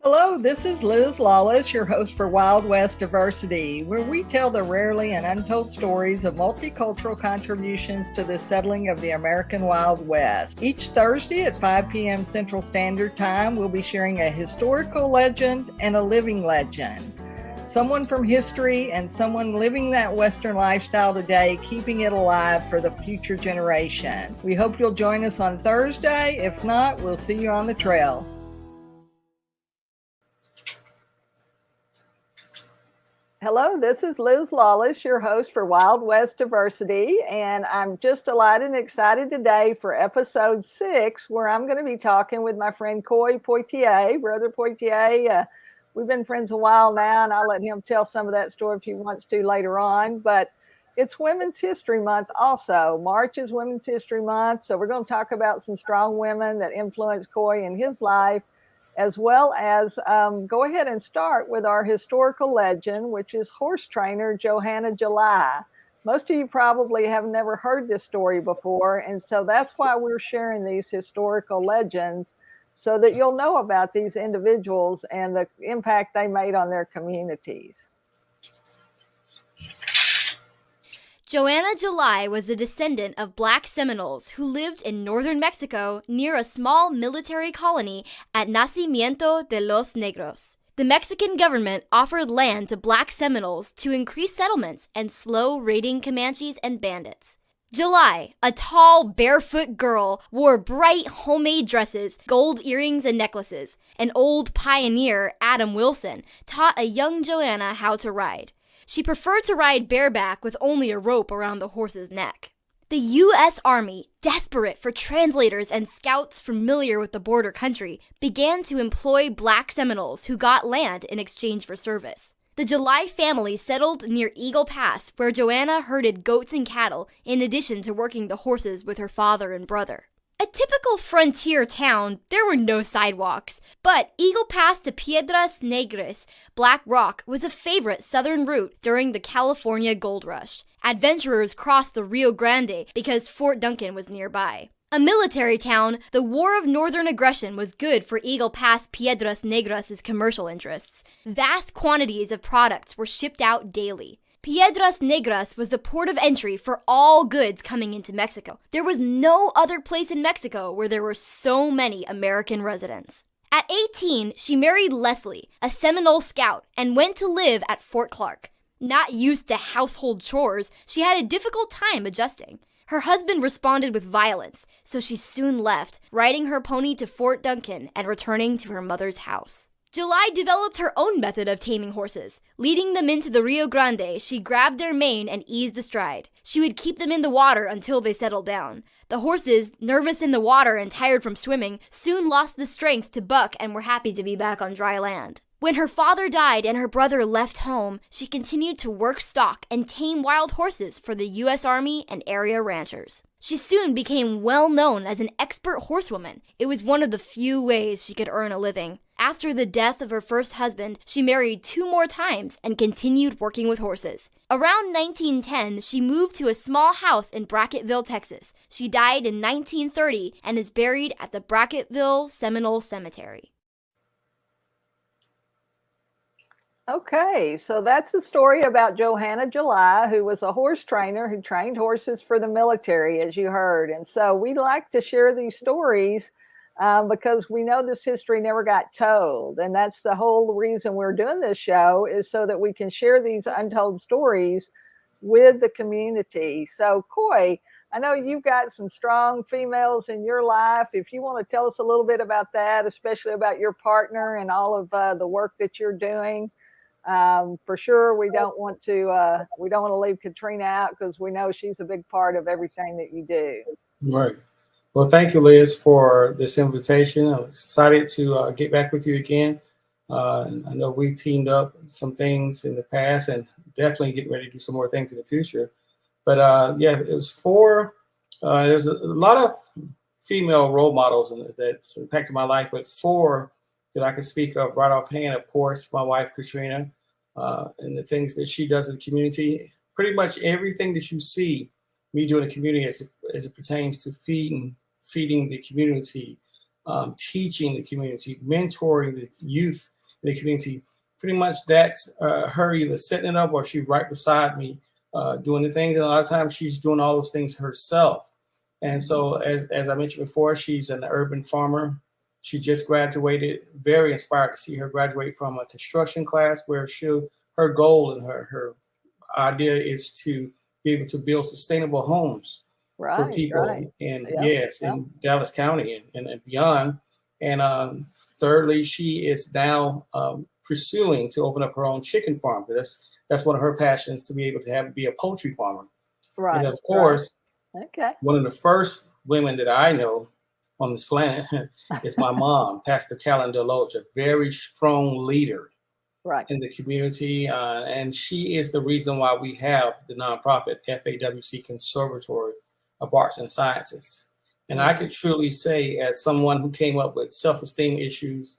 Hello, this is Liz Lawless, your host for Wild West Diversity, where we tell the rarely and untold stories of multicultural contributions to the settling of the American Wild West. Each Thursday at 5 p.m. Central Standard Time, we'll be sharing a historical legend and a living legend. Someone from history and someone living that Western lifestyle today, keeping it alive for the future generation. We hope you'll join us on Thursday. If not, we'll see you on the trail. Hello, this is Liz Lawless, your host for Wild West Diversity, and I'm just delighted and excited today for episode 6, where I'm going to be talking with my friend Coy Poitier. Brother Poitier, we've been friends a while now, and I'll let him tell some of that story if he wants to later on, but it's Women's History Month also. March is Women's History Month, so we're going to talk about some strong women that influenced Coy in his life, as well as go ahead and start with our historical legend, which is horse trainer Johanna July. Most of you probably have never heard this story before, and so that's why we're sharing these historical legends, so that you'll know about these individuals and the impact they made on their communities. Johanna July was a descendant of Black Seminoles who lived in northern Mexico near a small military colony at Nacimiento de los Negros. The Mexican government offered land to Black Seminoles to increase settlements and slow raiding Comanches and bandits. July, a tall, barefoot girl, wore bright homemade dresses, gold earrings and necklaces. An old pioneer, Adam Wilson, taught a young Johanna how to ride. She preferred to ride bareback with only a rope around the horse's neck. The U.S. Army, desperate for translators and scouts familiar with the border country, began to employ Black Seminoles who got land in exchange for service. The July family settled near Eagle Pass, where Johanna herded goats and cattle, in addition to working the horses with her father and brother. A typical frontier town, there were no sidewalks, but Eagle Pass to Piedras Negras, Black Rock, was a favorite southern route during the California Gold Rush. Adventurers crossed the Rio Grande because Fort Duncan was nearby. A military town, the War of Northern Aggression was good for Eagle Pass Piedras Negras' commercial interests. Vast quantities of products were shipped out daily. Piedras Negras was the port of entry for all goods coming into Mexico. There was no other place in Mexico where there were so many American residents. At 18, she married Leslie, a Seminole scout, and went to live at Fort Clark. Not used to household chores, she had a difficult time adjusting. Her husband responded with violence, so she soon left, riding her pony to Fort Duncan and returning to her mother's house. July developed her own method of taming horses. Leading them into the Rio Grande, she grabbed their mane and eased astride. She would keep them in the water until they settled down. The horses, nervous in the water and tired from swimming, soon lost the strength to buck and were happy to be back on dry land. When her father died and her brother left home, she continued to work stock and tame wild horses for the U.S. Army and area ranchers. She soon became well known as an expert horsewoman. It was one of the few ways she could earn a living. After the death of her first husband, she married 2 more times and continued working with horses. Around 1910, she moved to a small house in Brackettville, Texas. She died in 1930 and is buried at the Brackettville Seminole Cemetery. Okay, so that's the story about Johanna July, who was a horse trainer who trained horses for the military, as you heard. And so we like to share these stories because we know this history never got told. And that's the whole reason we're doing this show, is so that we can share these untold stories with the community. So, Coy, I know you've got some strong females in your life. If you want to tell us a little bit about that, especially about your partner and all of the work that you're doing. For sure, we don't want to leave Katrina out, because we know she's a big part of everything that you do. Right. Well, thank you, Liz, for this invitation. I'm excited to get back with you again. I know we teamed up some things in the past, and definitely getting ready to do some more things in the future. But yeah, it was there's a lot of female role models that's impacted my life, but 4 that I can speak of right offhand. Of course, my wife, Katrina, and the things that she does in the community. Pretty much everything that you see me do in the community as it pertains to feeding the community teaching the community, mentoring the youth in the community. Pretty much that's her either setting it up or she's right beside me doing the things. And a lot of times she's doing all those things herself. And so, as I mentioned before, she's an urban farmer. She just graduated. Very inspired to see her graduate from a construction class where her goal and her idea is to be able to build sustainable homes for people in Dallas County and beyond. And thirdly, she is now pursuing to open up her own chicken farm. That's one of her passions, to be able to be a poultry farmer. Right. And of course, okay, one of the first women that I know on this planet is my mom, Pastor Carolyn Deloach, a very strong leader in the community. And she is the reason why we have the nonprofit FAWC Conservatory of Arts and Sciences. And I could truly say, as someone who came up with self-esteem issues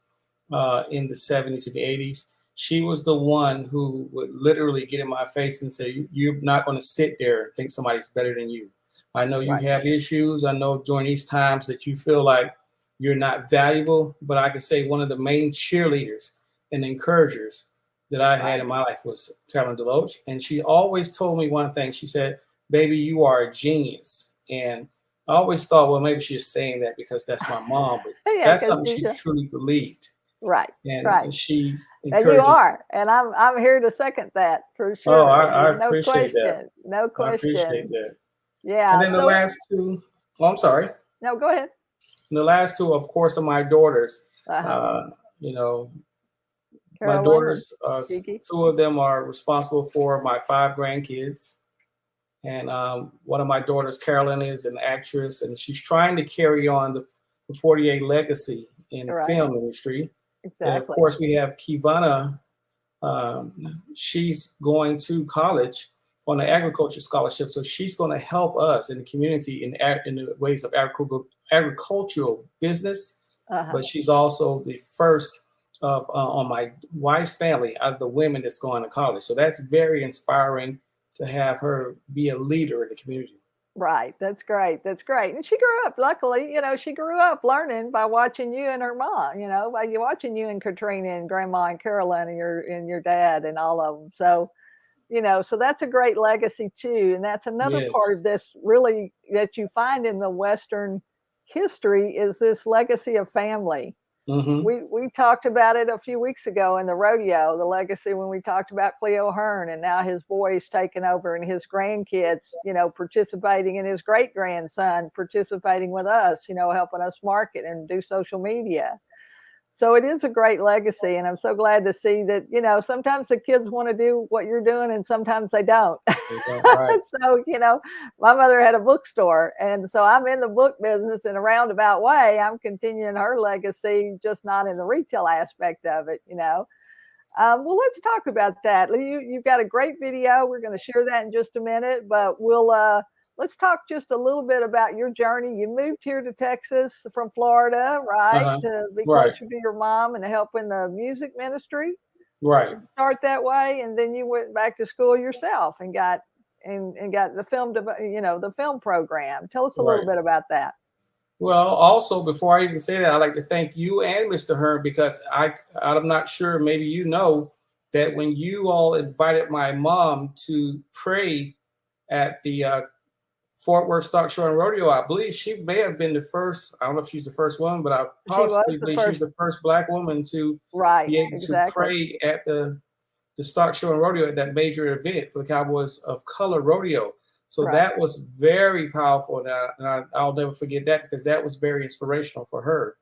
in the 70s and the 80s, she was the one who would literally get in my face and say, you're not going to sit there and think somebody's better than you. I know you have issues. I know during these times that you feel like you're not valuable, but I can say one of the main cheerleaders and encouragers that I had in my life was Carolyn Deloach. And she always told me one thing. She said, baby, you are a genius. And I always thought, well, maybe she's saying that because that's my mom, but that's something she truly believed. And she encourages. And you are, and I'm here to second that for sure. Oh, I appreciate that. No question. I appreciate that. Yeah. And then the last two, I'm sorry. No, go ahead. And the last two, of course, are my daughters. You know, Carolyn, my daughters, two of them are responsible for my 5 grandkids. And one of my daughters, Carolyn, is an actress, and she's trying to carry on the Poitier legacy in the film industry. Exactly. And of course, we have Kivana. She's going to college on an agriculture scholarship, so she's going to help us in the community in the ways of agricultural business. But she's also the first of on my wife's family of the women that's going to college. So that's very inspiring to have her be a leader in the community. Right. That's great. That's great. And she grew up, luckily, she grew up learning by watching you and her mom, by watching you and Katrina and Grandma and Carolyn and your dad and all of them. So, so that's a great legacy too. And that's another part of this really that you find in the Western history is this legacy of family. We talked about it a few weeks ago in the rodeo, the legacy when we talked about Cleo Hearn, and now his boys taking over and his grandkids, participating, and his great grandson participating with us, helping us market and do social media. So it is a great legacy, and I'm so glad to see that, sometimes the kids want to do what you're doing and sometimes they don't. So, my mother had a bookstore, and so I'm in the book business in a roundabout way. I'm continuing her legacy, just not in the retail aspect of it, Well, let's talk about that. You've got a great video. We're going to share that in just a minute, but let's talk just a little bit about your journey. You moved here to Texas from Florida, right? To be closer to your mom and to help in the music ministry. Right. Start that way, and then you went back to school yourself and got the the film program. Tell us a little bit about that. Well, also before I even say that, I'd like to thank you and Mr. Hearn, because I'm not sure, maybe that when you all invited my mom to pray at the Fort Worth Stock Show and Rodeo, I believe she may have been the first. I don't know if she's the first one, but I possibly believe she's the first Black woman to be able to pray at the Stock Show and Rodeo at that major event for the Cowboys of Color Rodeo. So that was very powerful, and I'll never forget that, because that was very inspirational for her.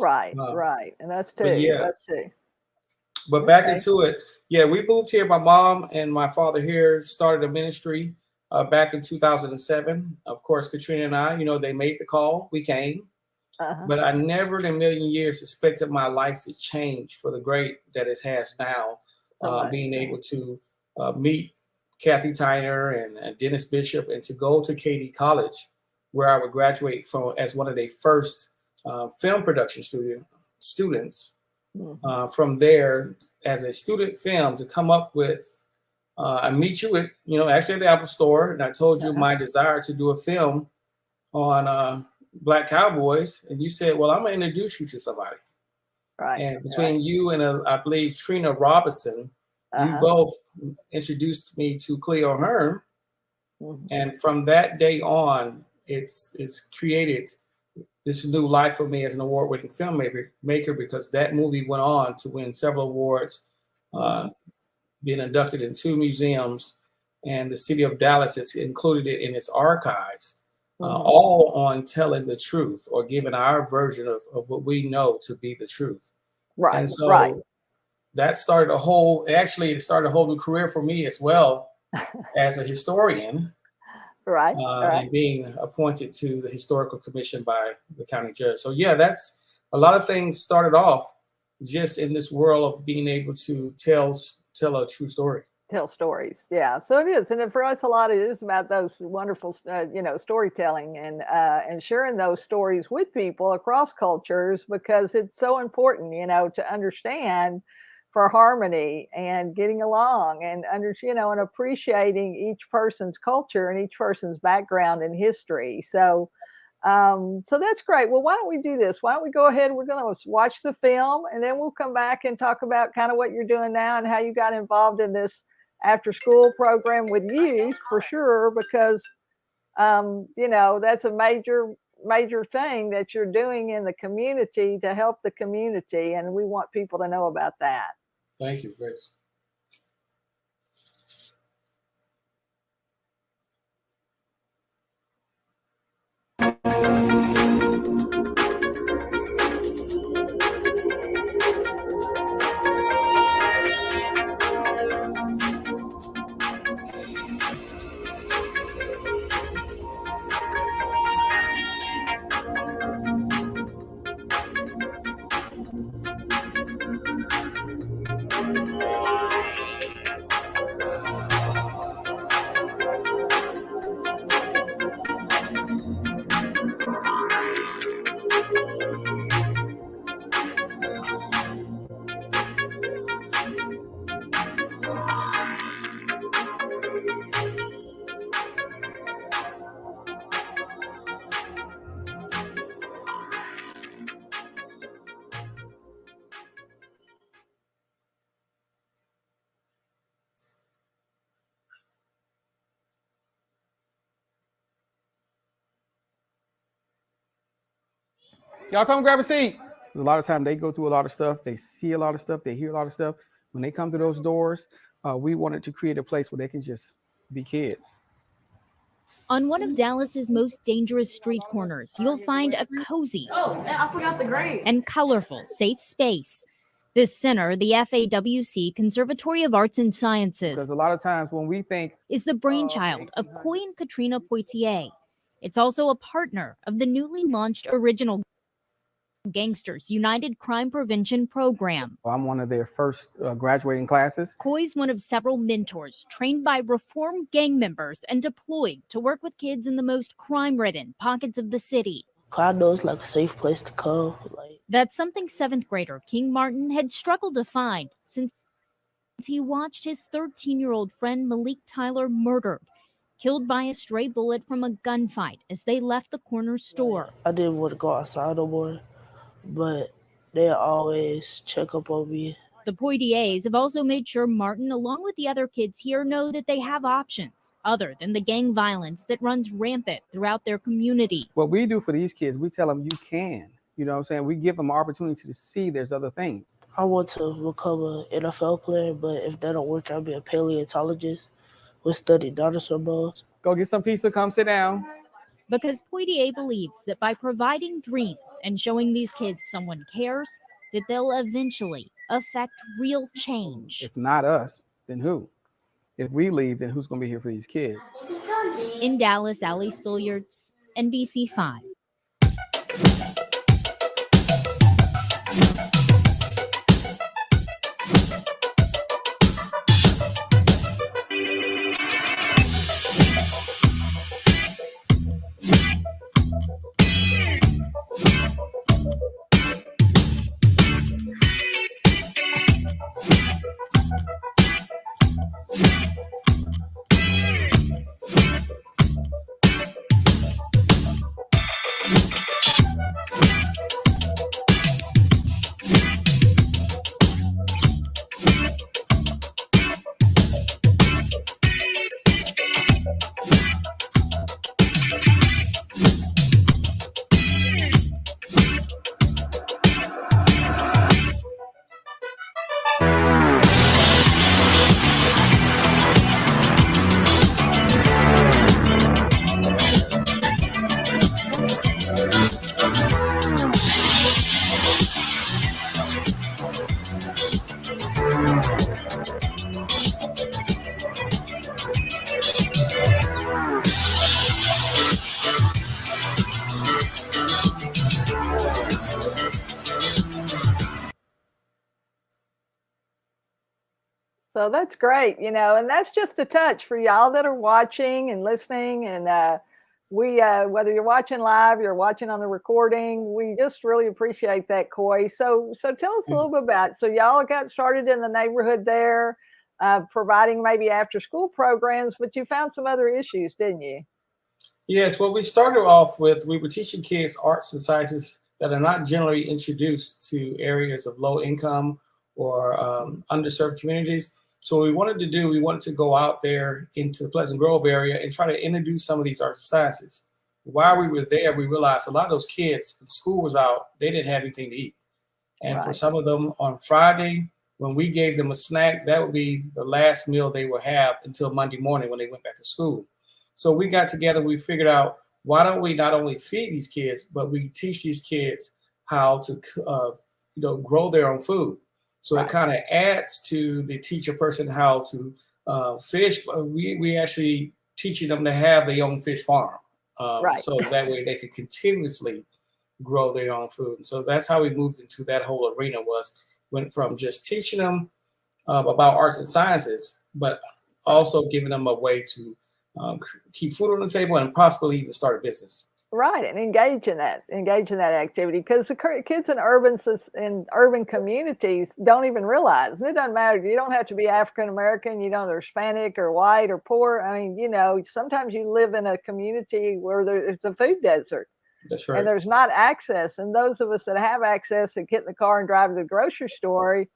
Right. And that's too. That's too. But back into it, we moved here. My mom and my father here started a ministry back in 2007. Of course, Katrina and I, they made the call. We came. But I never in a million years suspected my life to change for the great that it has now. Being able to meet Kathy Tyner and Dennis Bishop, and to go to Katy College, where I would graduate from as one of their first film production students. From there, as a student film, to come up with, I meet you at, actually at the Apple Store, and I told you my desire to do a film on black cowboys, and you said, well, I'm going to introduce you to somebody. Right. And between you and I believe Trina Robinson, you both introduced me to Cleo Hearn. And from that day on, it's created this new life for me as an award-winning filmmaker, because that movie went on to win several awards, being inducted in 2 museums, and the city of Dallas has included it in its archives, all on telling the truth or giving our version of what we know to be the truth. Right. And so that started it started a whole new career for me as well as a historian. Right. And being appointed to the historical commission by the county judge. So yeah, that's a lot of things started off just in this world of being able to tell a true story. Tell stories. Yeah. So it is. And for us, a lot of it is about those wonderful, storytelling and sharing those stories with people across cultures, because it's so important, to understand for harmony and getting along and and appreciating each person's culture and each person's background and history. So that's great. Well, why don't we do this? Why don't we go ahead? We're going to watch the film, and then we'll come back and talk about kind of what you're doing now and how you got involved in this after school program with youth, for sure, because that's a major thing that you're doing in the community to help the community, and we want people to know about that. Thank you, Grace. Y'all come grab a seat. A lot of times they go through a lot of stuff. They see a lot of stuff. They hear a lot of stuff. When they come to those doors, we wanted to create a place where they can just be kids. On one of Dallas's most dangerous street corners, you'll find a cozy and colorful safe space. This center, the FAWC Conservatory of Arts and Sciences, Because a lot of times when we think is the brainchild of Coy and Katrina Poitier. It's also a partner of the newly launched Original Gangsters United Crime Prevention Program. I'm one of their first graduating classes. Coy's one of several mentors trained by reformed gang members and deployed to work with kids in the most crime-ridden pockets of the city. I know it's like a safe place to come. That's something 7th grader King Martin had struggled to find since he watched his 13-year-old friend Malik Tyler murdered, killed by a stray bullet from a gunfight as they left the corner store. I didn't want to go outside no more, but they always check up on me. The Poitiers have also made sure Martin, along with the other kids here, know that they have options other than the gang violence that runs rampant throughout their community. What we do for these kids, we tell them you can. You know what I'm saying? We give them opportunity to see there's other things. I want to become an NFL player, but if that don't work, I'll be a paleontologist. We'll study dinosaur bones. Go get some pizza, come sit down. Because Poitier believes that by providing dreams and showing these kids someone cares, that they'll eventually affect real change. If not us, then who? If we leave, then who's going to be here for these kids? In Dallas, Ali Spilliards, NBC5. So that's great, and that's just a touch for y'all that are watching and listening. And we, whether you're watching live, you're watching on the recording, we just really appreciate that, Coy. So tell us a little bit about it. So y'all got started in the neighborhood there, providing maybe after school programs, but you found some other issues, didn't you? Yes, well, we started off with, we were teaching kids arts and sciences that are not generally introduced to areas of low income or underserved communities. So what we wanted to do, we wanted to go out there into the Pleasant Grove area and try to introduce some of these arts and sciences. While we were there, we realized a lot of those kids, when school was out, they didn't have anything to eat. And for some of them on Friday, when we gave them a snack, that would be the last meal they would have until Monday morning when they went back to school. So we got together, we figured out, why don't we not only feed these kids, but we teach these kids how to grow their own food. So it kind of adds to the teacher person how to fish. But we actually teaching them to have their own fish farm. So that way they could continuously grow their own food. And so that's how we moved into that whole arena, went from just teaching them about arts and sciences, but also giving them a way to keep food on the table and possibly even start a business. Right, and engage in that activity, because the kids in urban communities don't even realize, and it doesn't matter. You don't have to be African American, or Hispanic or white or poor. I mean, sometimes you live in a community where there's a food desert. That's right. And there's not access. And those of us that have access and get in the car and drive to the grocery store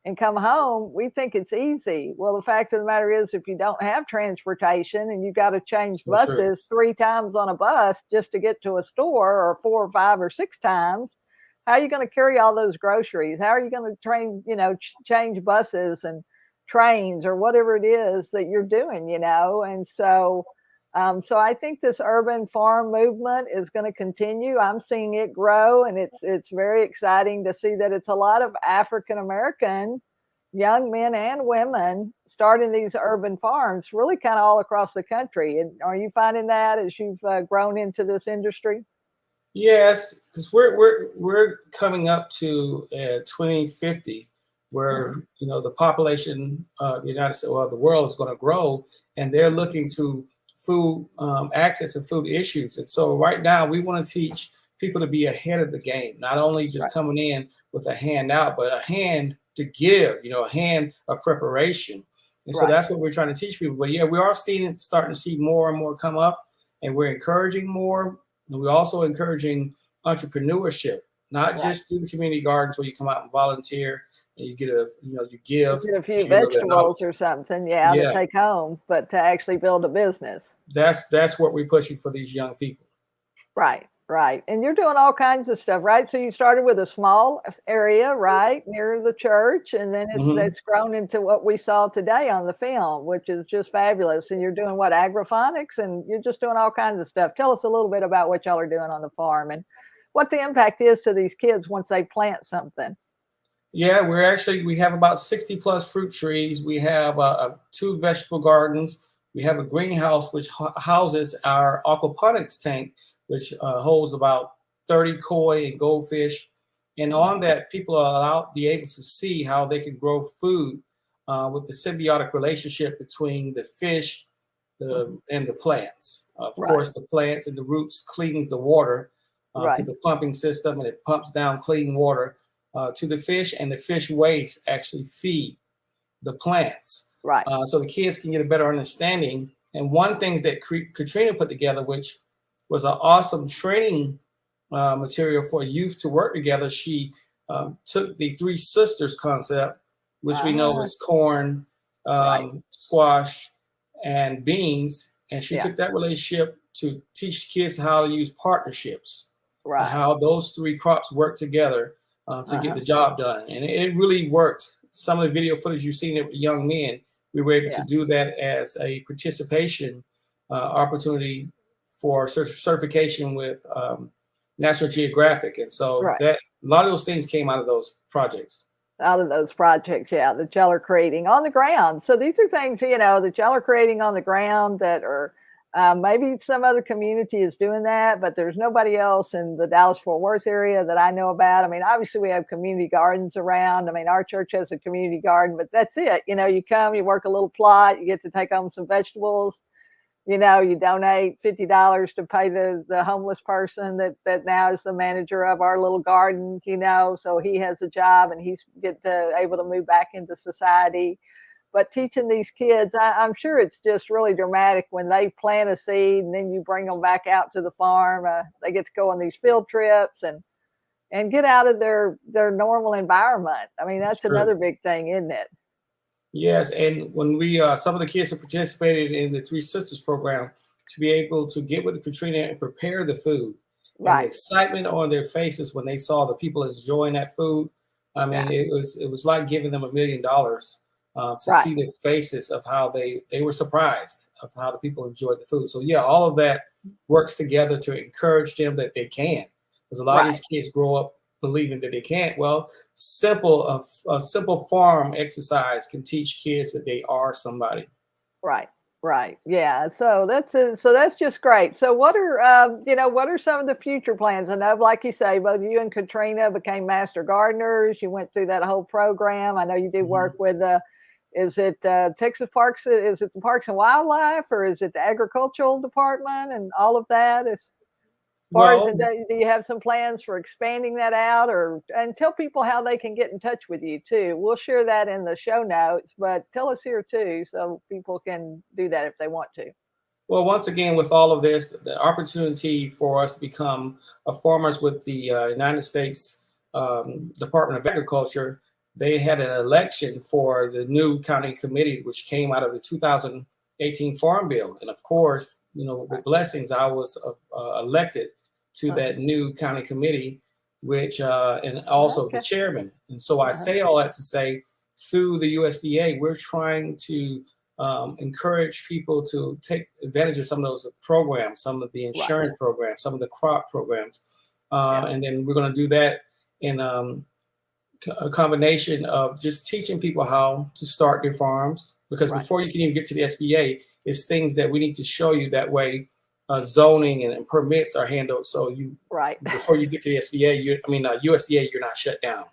and come home, we think it's easy. Well, the fact of the matter is, if you don't have transportation and you've got to change buses 3 times on a bus just to get to a store, or 4 or 5 or 6 times, how are you going to carry all those groceries? How are you going to change buses and trains or whatever it is that you're doing, And so I think this urban farm movement is going to continue. I'm seeing it grow, and it's very exciting to see that it's a lot of African American young men and women starting these urban farms, really kind of all across the country. And are you finding that as you've grown into this industry? Yes, because we're coming up to 2050, where the population of the United States, the world is going to grow, and they're looking to food access and food issues. And so right now we want to teach people to be ahead of the game, not only just coming in with a hand out, but a hand to give, a hand of preparation. And so that's what we're trying to teach people. But yeah, we are starting to see more and more come up, and we're encouraging more. And we're also encouraging entrepreneurship, not just through the community gardens where you come out and volunteer and you get you give a few vegetables or something, to take home, but to actually build a business. That's what we're pushing for these young people. Right. And you're doing all kinds of stuff, right? So you started with a small area, right, near the church, and then it's grown into what we saw today on the film, which is just fabulous. And you're doing what, agroponics, and you're just doing all kinds of stuff. Tell us a little bit about what y'all are doing on the farm and what the impact is to these kids once they plant something. Yeah, we have about 60 plus fruit trees. We have 2 vegetable gardens. We have a greenhouse which houses our aquaponics tank, which holds about 30 koi and goldfish. And on that, people are be able to see how they can grow food with the symbiotic relationship between the fish and the plants. Of course, the plants and the roots cleans the water through the pumping system, and it pumps down clean water to the fish, and the fish waste actually feed the plants. So the kids can get a better understanding. And one thing that Katrina put together, which was an awesome training material for youth to work together, she took the 3 sisters concept, which we know is corn, squash, and beans. And she took that relationship to teach kids how to use partnerships, and how those 3 crops work together to get the job done. And it really worked. Some of the video footage you've seen with young men, we were able to do that as a participation opportunity for certification with National Geographic. And so that a lot of those things came out of those projects. That y'all are creating on the ground. So these are things, that y'all are creating on the ground that are Maybe some other community is doing that, but there's nobody else in the Dallas-Fort Worth area that I know about. I mean, obviously we have community gardens around. I mean, our church has a community garden, but that's it. You know, you come, you work a little plot, you get to take home some vegetables. You know, you donate $50 to pay the homeless person that now is the manager of our little garden. You know, so he has a job and he's able to move back into society. But teaching these kids, I'm sure it's just really dramatic when they plant a seed and then you bring them back out to the farm. They get to go on these field trips and get out of their normal environment. I mean, that's another big thing, isn't it? Yes, and when we some of the kids have participated in the Three Sisters program, to be able to get with Katrina and prepare the food, and the excitement on their faces when they saw the people enjoying that food. I mean, it was like giving them $1 million. To see the faces of how they were surprised of how the people enjoyed the food. So yeah, all of that works together to encourage them that they can. Because a lot of these kids grow up believing that they can't. Well, a simple farm exercise can teach kids that they are somebody. Right. Yeah. So that's just great. So what are some of the future plans? I know, like you say, both you and Katrina became master gardeners. You went through that whole program. I know you do work with is it Texas Parks? Is it the Parks and Wildlife, or is it the Agricultural Department and all of that? As far as do you have some plans for expanding that out, and tell people how they can get in touch with you too? We'll share that in the show notes, but tell us here too, so people can do that if they want to. Well, once again, with all of this, the opportunity for us to become farmers with the United States Department of Agriculture, they had an election for the new county committee, which came out of the 2018 Farm Bill. And of course, you know, with blessings, I was elected to that new county committee, which and also the chairman. And so I say all that to say, through the USDA, we're trying to encourage people to take advantage of some of those programs, some of the insurance programs, some of the crop programs. And then we're going to do that in a combination of just teaching people how to start their farms, because before you can even get to the SBA, it's things that we need to show you. That way zoning and permits are handled. So you before you get to the SBA, USDA, you're not shut down.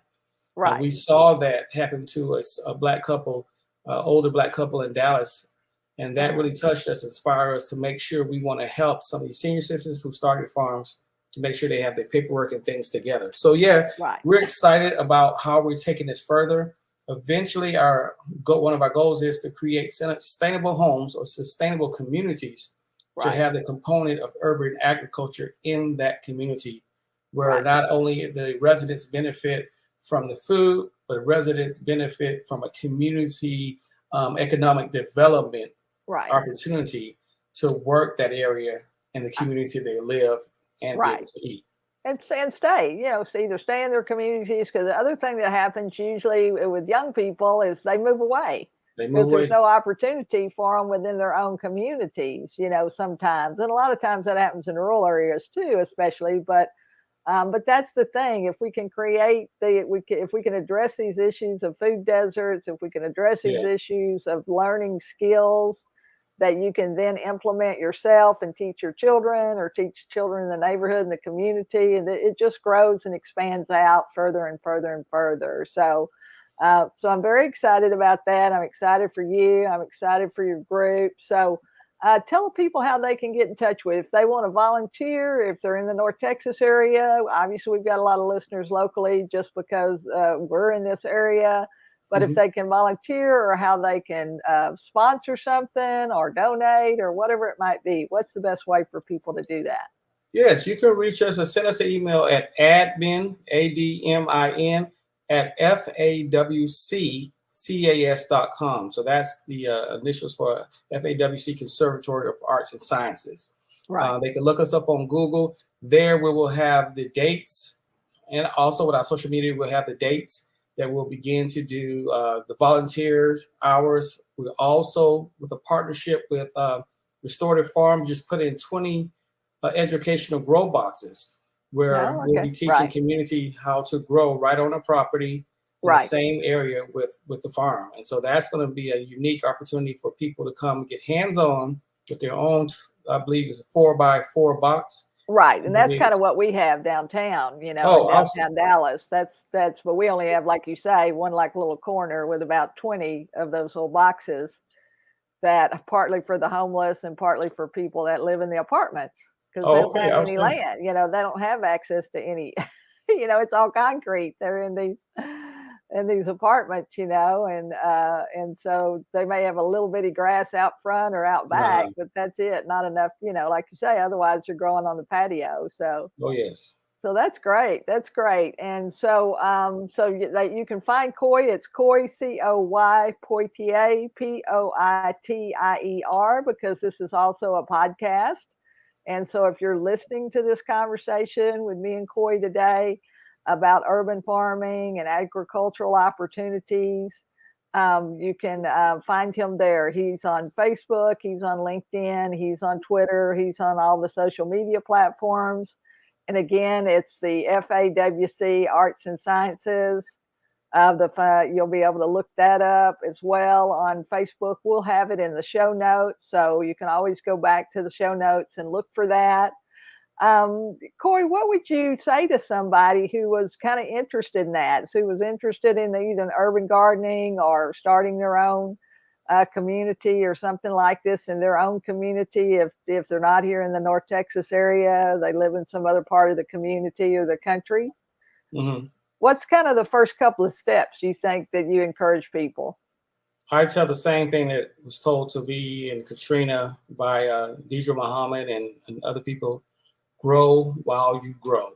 We saw that happen to us, a black couple, older black couple in Dallas, and that really touched us, inspired us to make sure we want to help some of these senior citizens who started farms to make sure they have their paperwork and things together. So yeah, we're excited about how we're taking this further. Eventually, one of our goals is to create sustainable homes or sustainable communities to have the component of urban agriculture in that community, where not only the residents benefit from the food, but residents benefit from a community economic development opportunity to work that area in the community they live and be able to eat. And stay, so either stay in their communities, because the other thing that happens usually with young people is they move away. Because there's no opportunity for them within their own communities, sometimes. And a lot of times that happens in rural areas too, especially. But that's the thing. If we can if we can address these issues of food deserts, if we can address these issues of learning skills that you can then implement yourself and teach your children or teach children in the neighborhood and the community, and it just grows and expands out further and further and further. So I'm very excited about that. I'm excited for you. I'm excited for your group. So tell people how they can get in touch with, if they want to volunteer, if they're in the North Texas area. Obviously, we've got a lot of listeners locally just because we're in this area. But if they can volunteer, or how they can sponsor something or donate or whatever it might be, what's the best way for people to do that? Yes, you can reach us or send us an email at admin, ADMIN, at FAWCCAS.com. So that's the initials for FAWC Conservatory of Arts and Sciences. They can look us up on Google. There we will have the dates, and also with our social media, we'll have the dates that we'll begin to do the volunteers hours. We're also, with a partnership with Restorative Farms, just put in 20 educational grow boxes where we'll be teaching community how to grow right on a property in the same area with the farm. And so that's going to be a unique opportunity for people to come get hands-on with their own I believe it's a 4x4 box. Right, and that's kind of what we have downtown, in Oh, downtown awesome. Dallas. That's but we only have, like you say, one like little corner with about 20 of those little boxes that partly for the homeless and partly for people that live in the apartments because they Oh, don't okay. have I was any thinking. land. They don't have access to any. It's all concrete. They're in these apartments, and so they may have a little bitty grass out front or out back, Uh, but that's it. Not enough, like you say. Otherwise, they're growing on the patio. oh, yes. So that's great. That's great. And that you can find Coy. It's Coy, Coy Poitier, Poitier, because this is also a podcast. And so if you're listening to this conversation with me and Coy today about urban farming and agricultural opportunities, you can find him there. He's on Facebook, he's on LinkedIn, he's on Twitter, he's on all the social media platforms. And again, it's the FAWC Arts and Sciences. You'll be able to look that up as well on Facebook. We'll have it in the show notes, so you can always go back to the show notes and look for that. Coy, what would you say to somebody who was kind of interested in that, who was interested in either urban gardening or starting their own community or something like this in their own community? If they're not here in the North Texas area, they live in some other part of the community or the country. Mm-hmm. What's kind of the first couple of steps you think that you encourage people? I tell the same thing that was told to me in Katrina by Deidre Muhammad and other people: grow while you grow.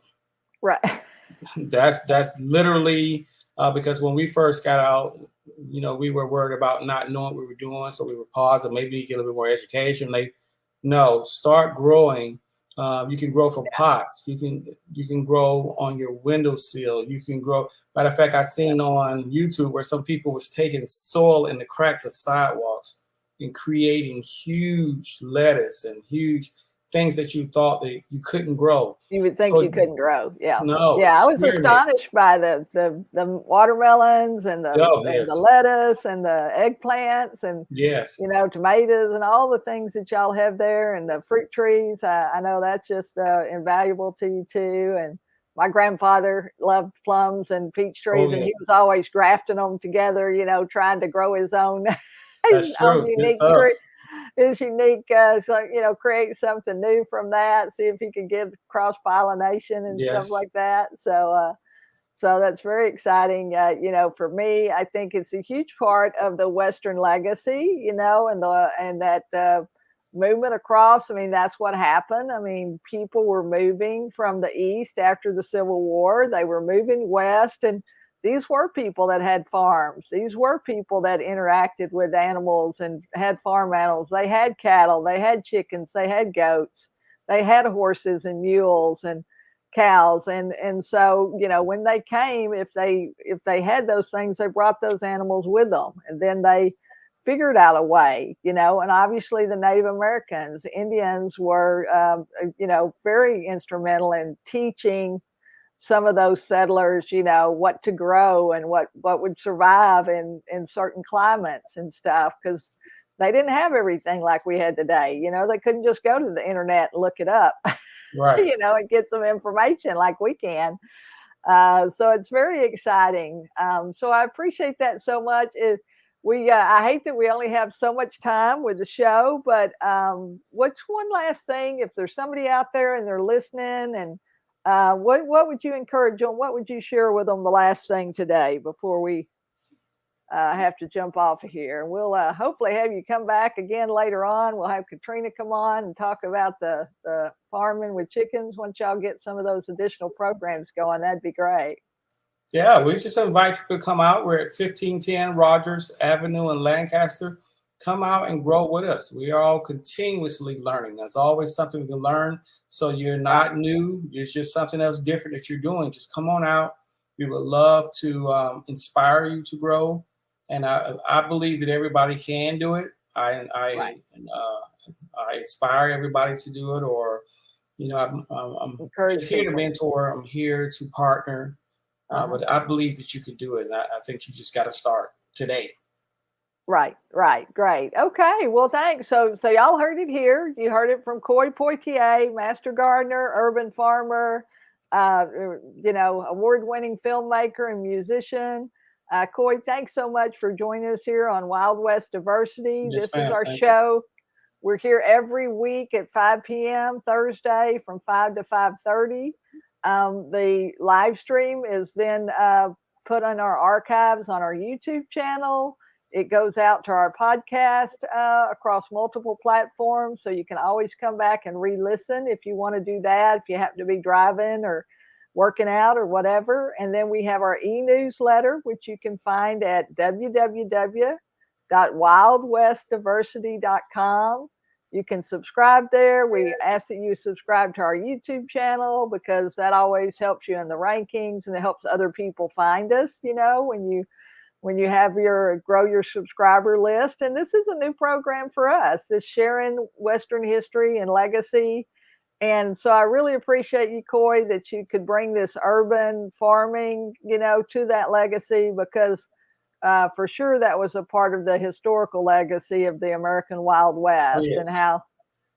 Right. That's literally because when we first got out, we were worried about not knowing what we were doing, so we were pausing, maybe get a little bit more education. No, start growing. You can grow from pots. You can grow on your windowsill. You can grow. Matter of fact, I seen on YouTube where some people was taking soil in the cracks of sidewalks and creating huge lettuce and huge things that you thought that you couldn't grow. You would think you couldn't grow. Yeah. No, Yeah. I was experiment. astonished by the watermelons and the lettuce and the eggplants and yes, tomatoes and all the things that y'all have there and the fruit trees. I know that's just invaluable to you too. And my grandfather loved plums and peach trees, and he was always grafting them together, trying to grow his own, that's true. unique tree. His unique, create something new from that. See if he could give cross pollination and stuff like that. So that's very exciting. For me, I think it's a huge part of the Western legacy. And that movement across. I mean, that's what happened. I mean, people were moving from the East after the Civil War. They were moving west, and these were people that had farms. These were people that interacted with animals and had farm animals. They had cattle, they had chickens, they had goats, they had horses and mules and cows. And so, when they came, if they had those things, they brought those animals with them. And then they figured out a way, and obviously the Native Americans, Indians were, very instrumental in teaching some of those settlers, what to grow and what would survive in certain climates and stuff, because they didn't have everything like we had today. They couldn't just go to the internet and look it up, right? And get some information like we can. So it's very exciting. So I appreciate that so much. I hate that we only have so much time with the show, but what's one last thing, if there's somebody out there and they're listening, and what would you encourage them? What would you share with them the last thing today before we have to jump off of here? And we'll hopefully have you come back again later on. We'll have Katrina come on and talk about the farming with chickens once y'all get some of those additional programs going. That'd be great. Yeah, we just invite people to come out. We're at 1510 Rogers Avenue in Lancaster. Come out and grow with us. We are all continuously learning. There's always something we can learn. So you're not new. It's just something else different that you're doing. Just come on out. We would love to inspire you to grow. And I believe that everybody can do it. I inspire everybody to do it. Or, I'm just here to mentor. I'm here to partner. But I believe that you can do it. And I think you just got to start today. Right, right, great. Okay, well, thanks. So y'all heard it here. You heard it from Coy Poitier, master gardener, urban farmer, award-winning filmmaker and musician. Coy, thanks so much for joining us here on Wild West Diversity. Yes, This is ma'am. our Thank you. show. We're here every week at 5 p.m. Thursday from 5 to 5:30. The live stream is then put on our archives on our YouTube channel. It goes out to our podcast across multiple platforms, so you can always come back and re-listen if you want to do that, if you happen to be driving or working out or whatever. And then we have our e-newsletter, which you can find at www.wildwestdiversity.com. You can subscribe there. We ask that you subscribe to our YouTube channel because that always helps you in the rankings and it helps other people find us, when you have grow your subscriber list. And this is a new program for us, this sharing Western history and legacy. And so I really appreciate you, Coy, that you could bring this urban farming, to that legacy, because for sure that was a part of the historical legacy of the American Wild West. Yes. And how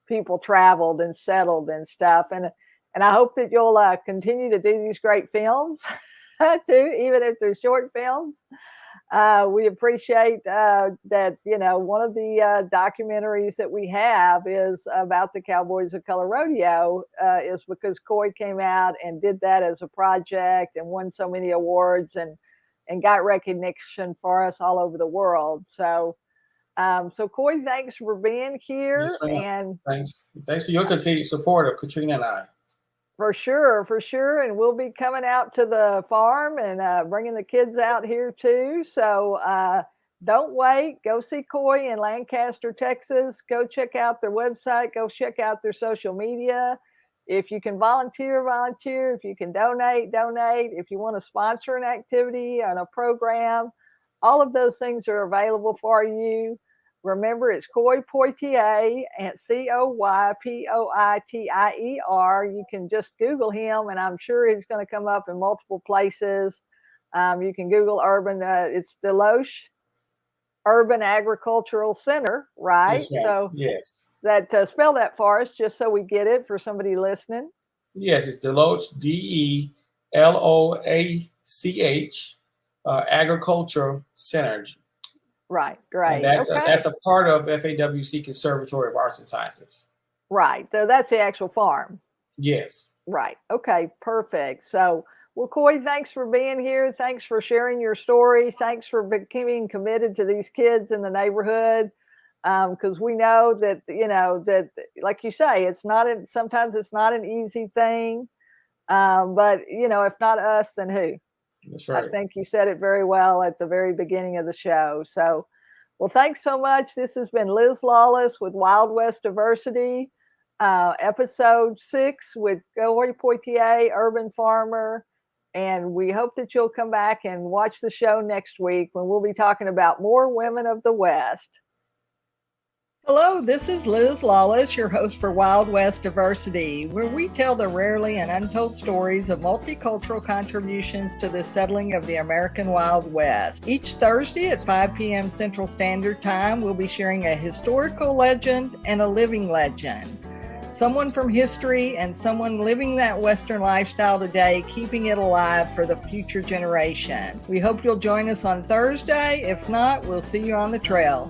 people traveled and settled and stuff. And I hope that you'll continue to do these great films too, even if they're short films. We appreciate that, one of the documentaries that we have is about the Cowboys of Color Rodeo is because Coy came out and did that as a project and won so many awards and got recognition for us all over the world. So Coy, thanks for being here. Yes, ma'am. And thanks for your continued support of Katrina and I. For sure. And we'll be coming out to the farm and bringing the kids out here too. So don't wait. Go see Coy in Lancaster, Texas. Go check out their website. Go check out their social media. If you can volunteer. If you can donate. If you want to sponsor an activity and a program, all of those things are available for you. Remember, it's Coy Poitier at Coypoitier. You can just Google him, and I'm sure he's going to come up in multiple places. You can Google urban. It's Deloche Urban Agricultural Center, right? Yes, ma'am. So yes. That spell that for us, just so we get it for somebody listening. Yes, it's Deloche, DELOACH, Agricultural Center. Right, great. And that's a part of FAWC Conservatory of Arts and Sciences. Right, so that's the actual farm. Yes. Right. Okay, perfect. So, well, Coy, thanks for being here. Thanks for sharing your story. Thanks for being committed to these kids in the neighborhood. Because we know that, that, like you say, sometimes it's not an easy thing. But, if not us, then who? That's right. I think you said it very well at the very beginning of the show. So, well, thanks so much. This has been Liz Lawless with Wild West Diversity, episode 6 with Coy Poitier, urban farmer. And we hope that you'll come back and watch the show next week when we'll be talking about more women of the West. Hello, this is Liz Lawless, your host for Wild West Diversity, where we tell the rarely and untold stories of multicultural contributions to the settling of the American Wild West. Each Thursday at 5 p.m. Central Standard Time, we'll be sharing a historical legend and a living legend. Someone from history and someone living that Western lifestyle today, keeping it alive for the future generation. We hope you'll join us on Thursday. If not, we'll see you on the trail.